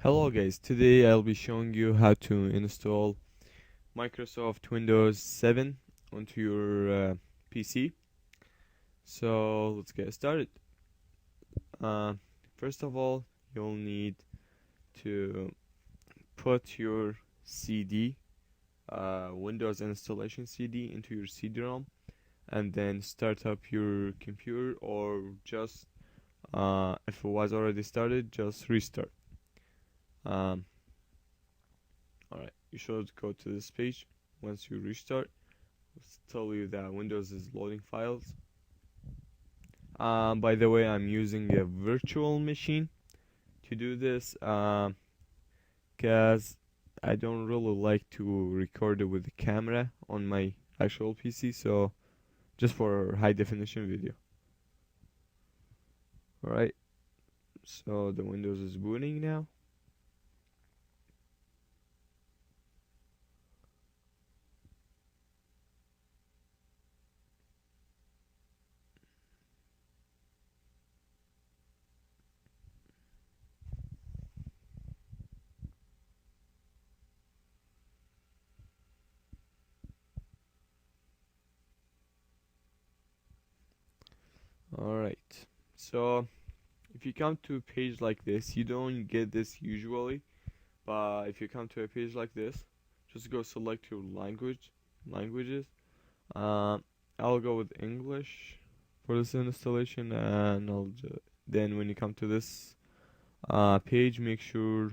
Hello guys, today I'll be showing you how to install Microsoft Windows 7 onto your PC. So let's get started. Uh, First of all, you'll need to put your CD, Windows installation CD into your CD-ROM and then start up your computer, or just if it was already started, just restart. Um, Alright, you should go to this page. Once you restart, let's tell you that Windows is loading files. By the way, I'm using a virtual machine to do this because I don't really like to record it with the camera on my actual PC, so just for high definition video. Alright, so the Windows is booting now. Alright, so if you come to a page like this, you don't get this usually, but if you come to a page like this, just go select your languages. Um, I'll go with English for this installation, and then when you come to this page, make sure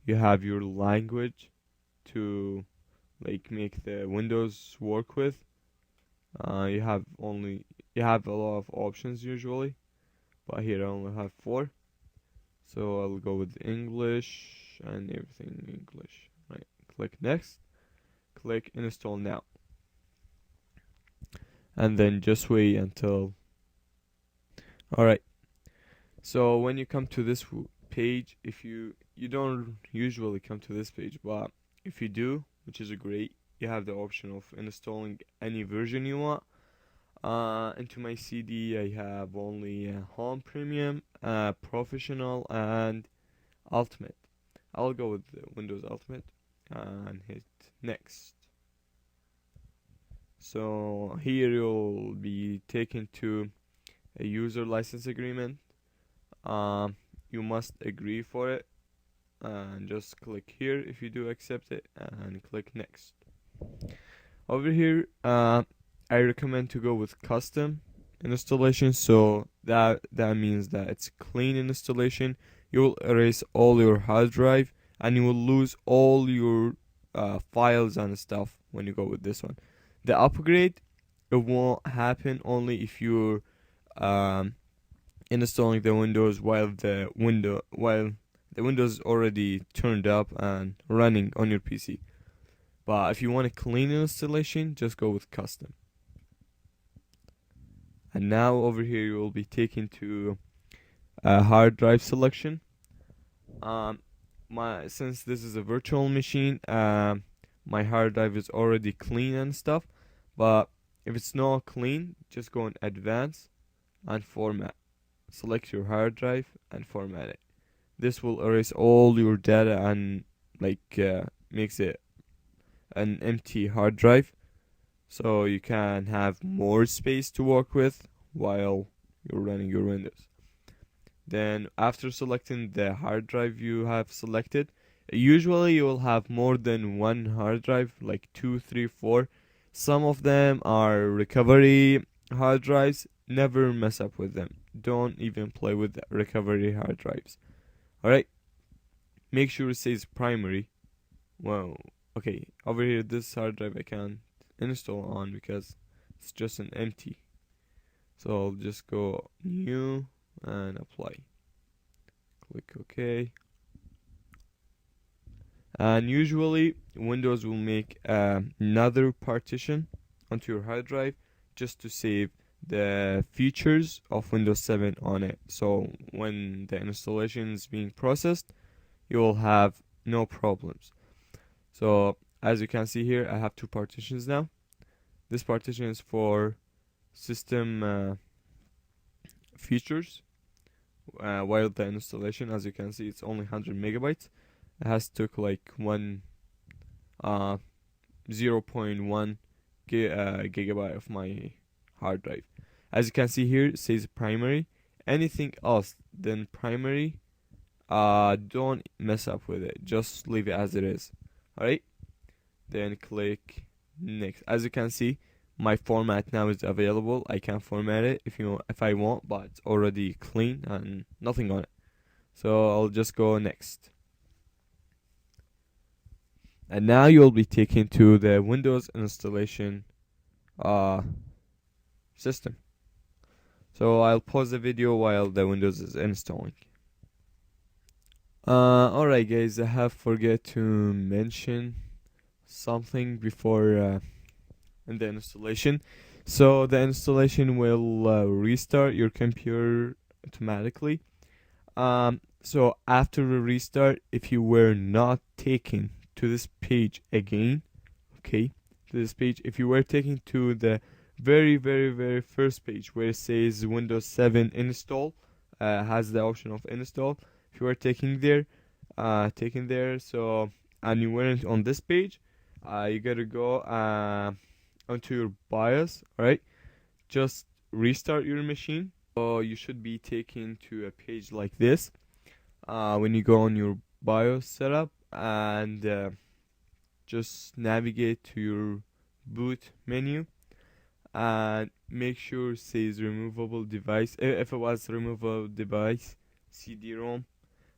you have your language to like make the Windows work with. You have a lot of options usually, but here I only have four. So I'll go with English and everything English. Right. Click next. Click install now. And then just wait until. Alright. So when you come to this page, if you don't usually come to this page, but if you do, which is great, you have the option of installing any version you want. Into my CD, I have only Home Premium, Professional, and Ultimate. I'll go with Windows Ultimate and hit next. So here you'll be taken to a user license agreement. You must agree for it, and just click here if you do accept it, and click next. Over here, I recommend to go with custom installation. So that means that it's clean installation. You will erase all your hard drive, and you will lose all your files and stuff when you go with this one. The upgrade, it won't happen only if you're um, installing the Windows while the Windows is already turned up and running on your PC. But if you want a clean installation, just go with custom. And now over here you will be taken to a hard drive selection. Since this is a virtual machine, my hard drive is already clean and stuff. But if it's not clean, just go in advanced and format. Select your hard drive and format it. This will erase all your data and makes it an empty hard drive, so you can have more space to work with while you're running your Windows. Then after selecting the hard drive you have selected, usually you will have more than one hard drive, like 2, 3, 4. Some of them are recovery hard drives. Never mess up with them. Don't even play with recovery hard drives. Alright, make sure it says primary. Wow, okay, over here this hard drive I can't install on because it's just an empty. So I'll just go new and apply. Click OK. And usually Windows will make another partition onto your hard drive just to save the features of Windows 7 on it. So when the installation is being processed, you will have no problems. So as you can see here, I have two partitions now. This partition is for system features, while the installation, as you can see, it's only 100 megabytes. It has took like one uh 0.1 gigabyte of my hard drive. As you can see here, it says primary. Anything else than primary, don't mess up with it. Just leave it as it is. Alright? Then click next. As you can see, my format now is available. I can format it if I want, but it's already clean and nothing on it. So I'll just go next. And now you'll be taken to the Windows installation system. So I'll pause the video while the Windows is installing. Alright guys, I have forget to mention something before in the installation. So the installation will restart your computer automatically. So after the restart, if you were not taken to this page again, okay, to this page, if you were taken to the very first page where it says Windows 7 install, has the option of install. If you were taken there, so and you weren't on this page, you gotta go onto your BIOS. Alright, just restart your machine. So you should be taken to a page like this. When you go on your BIOS setup and just navigate to your boot menu and make sure it says removable device. If it was removable device, CD-ROM,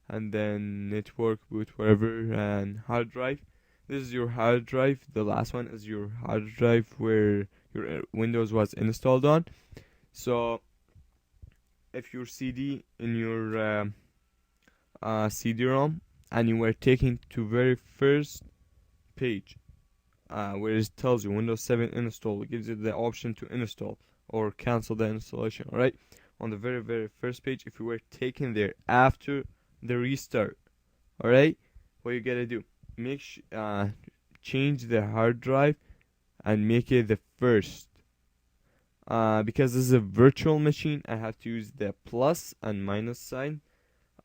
and then network boot, wherever, and hard drive. This is your hard drive. The last one is your hard drive where your Windows was installed on. So if your CD in your CD-ROM and you were taken to very first page where it tells you Windows 7 install, it gives you the option to install or cancel the installation. Alright, on the very first page, if you were taken there after the restart, alright, what you gotta do, change the hard drive and make it the first. Because this is a virtual machine, I have to use the plus and minus sign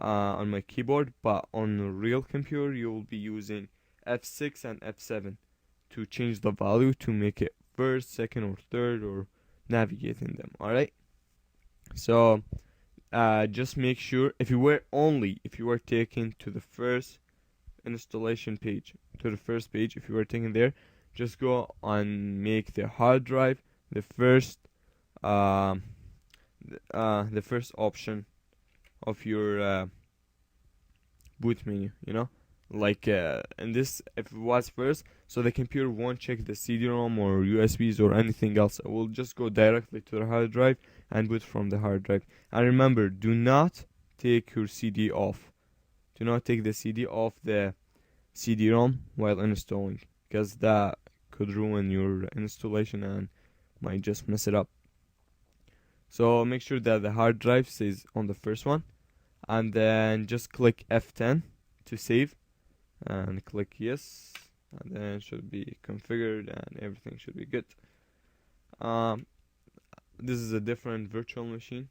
on my keyboard, but on a real computer you will be using F6 and F7 to change the value to make it first, second, or third, or navigating them. Alright, so just make sure if you were taken to the first installation page, to the first page, if you were taken there, just go and make the hard drive the first the first option of your boot menu, like and this, if it was first, so the computer won't check the CD-ROM or USBs or anything else. It will just go directly to the hard drive and boot from the hard drive. And remember, do not take your CD off. Do not take the CD off the CD-ROM while installing, because that could ruin your installation and might just mess it up. So make sure that the hard drive stays on the first one, and then just click F10 to save and click yes, and then it should be configured and everything should be good. This is a different virtual machine.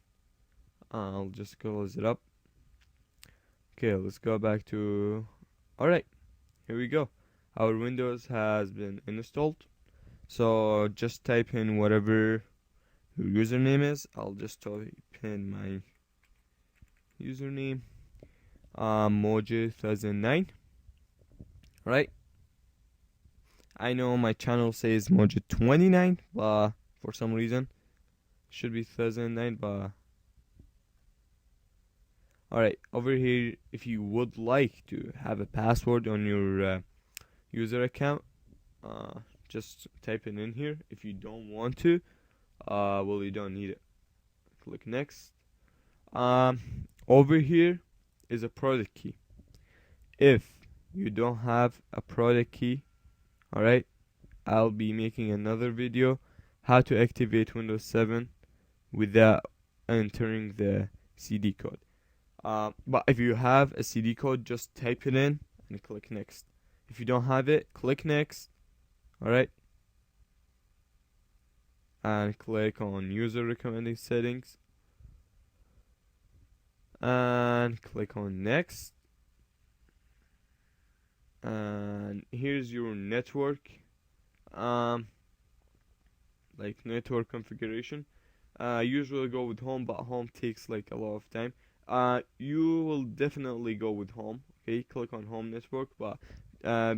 I'll just close it up. Okay, let's go back to alright, here we go. Our Windows has been installed. So just type in whatever your username is. I'll just type in my username, Moji 2009. Right? I know my channel says Moji 29, but for some reason it should be 2009. But alright, over here, if you would like to have a password on your user account, just type it in here. If you don't want to, well, you don't need it. Click next. Over here is a product key. If you don't have a product key, alright, I'll be making another video how to activate Windows 7 without entering the CD code. But if you have a CD code, just type it in and click next. If you don't have it, click next. Alright, and click on user recommended settings, and click on next. And here's your network, um, like network configuration. Usually go with home, but home takes like a lot of time. You will definitely go with home. Okay, click on home network, but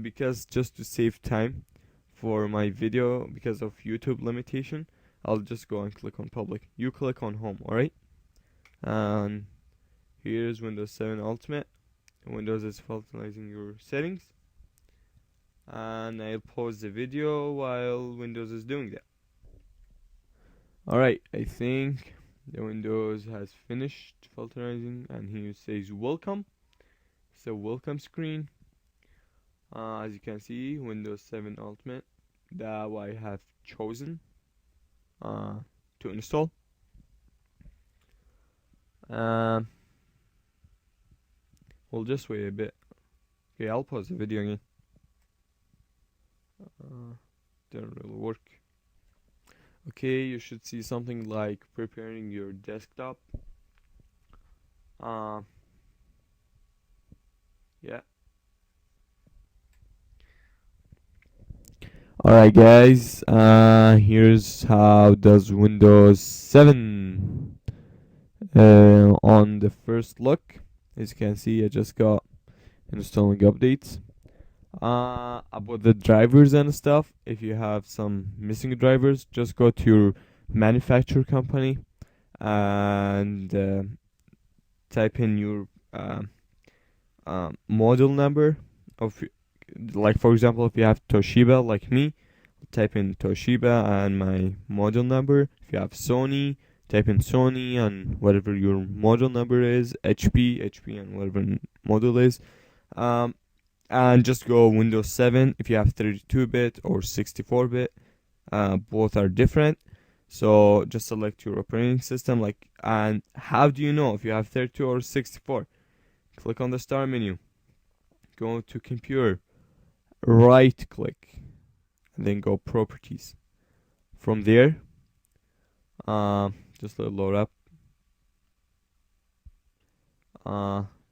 because just to save time for my video because of YouTube limitation, I'll just go and click on public. You click on home, alright? And here's Windows 7 Ultimate. Windows is finalizing your settings. And I'll pause the video while Windows is doing that. Alright, I think the Windows has finished filterizing, and here it says welcome. It's a welcome screen. As you can see, Windows 7 Ultimate that I have chosen to install. We'll just wait a bit. Okay, I'll pause the video again. Didn't really work. Okay, you should see something like preparing your desktop. Yeah. Alright guys, here's how does Windows 7 on the first look. As you can see, I just got installing updates. About the drivers and stuff, if you have some missing drivers, just go to your manufacturer company and type in your model number of, like for example, if you have Toshiba like me, type in Toshiba and my model number. If you have Sony, type in Sony and whatever your model number is, HP and whatever model is. And just go Windows 7 if you have 32-bit or 64-bit. Both are different. So just select your operating system. And how do you know if you have 32 or 64? Click on the start menu. Go to computer. Right click. And then go properties. From there, just let it load up.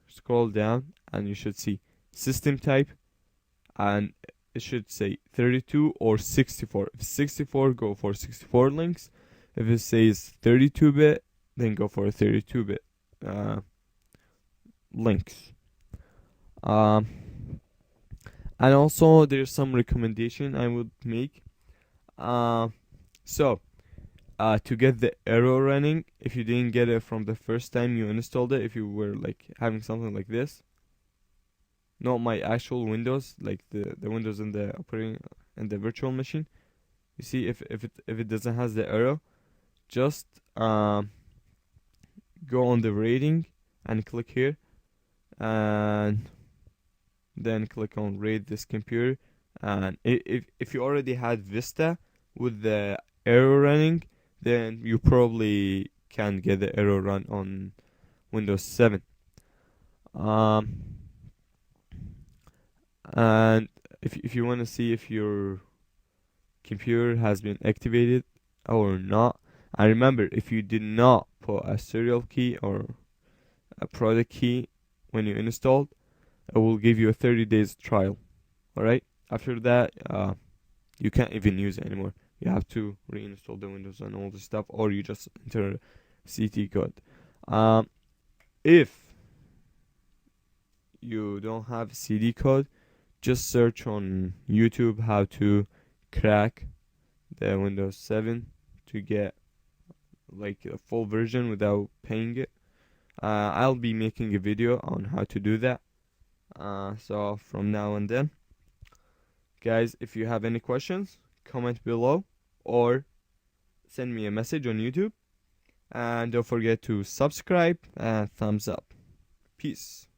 Scroll down and you should see system type, and it should say 32 or 64. If 64, go for 64 links. If it says 32-bit, then go for 32-bit links. And also there's some recommendation I would make. So to get the error running, if you didn't get it from the first time you installed it, if you were like having something like this, not my actual Windows, like the Windows in the operating and the virtual machine. You see, if it doesn't has the error, just go on the rating and click here, and then click on rate this computer. And if you already had Vista with the error running, then you probably can get the error run on Windows 7. And if you want to see if your computer has been activated or not, and remember, if you did not put a serial key or a product key when you installed, it will give you a 30 days trial. Alright, after that you can't even use it anymore. You have to reinstall the Windows and all this stuff, or you just enter CT code. If you don't have CD code, just search on YouTube how to crack the Windows 7 to get like a full version without paying it. I'll be making a video on how to do that. So from now and then, guys, if you have any questions, comment below or send me a message on YouTube. And don't forget to subscribe and thumbs up. Peace.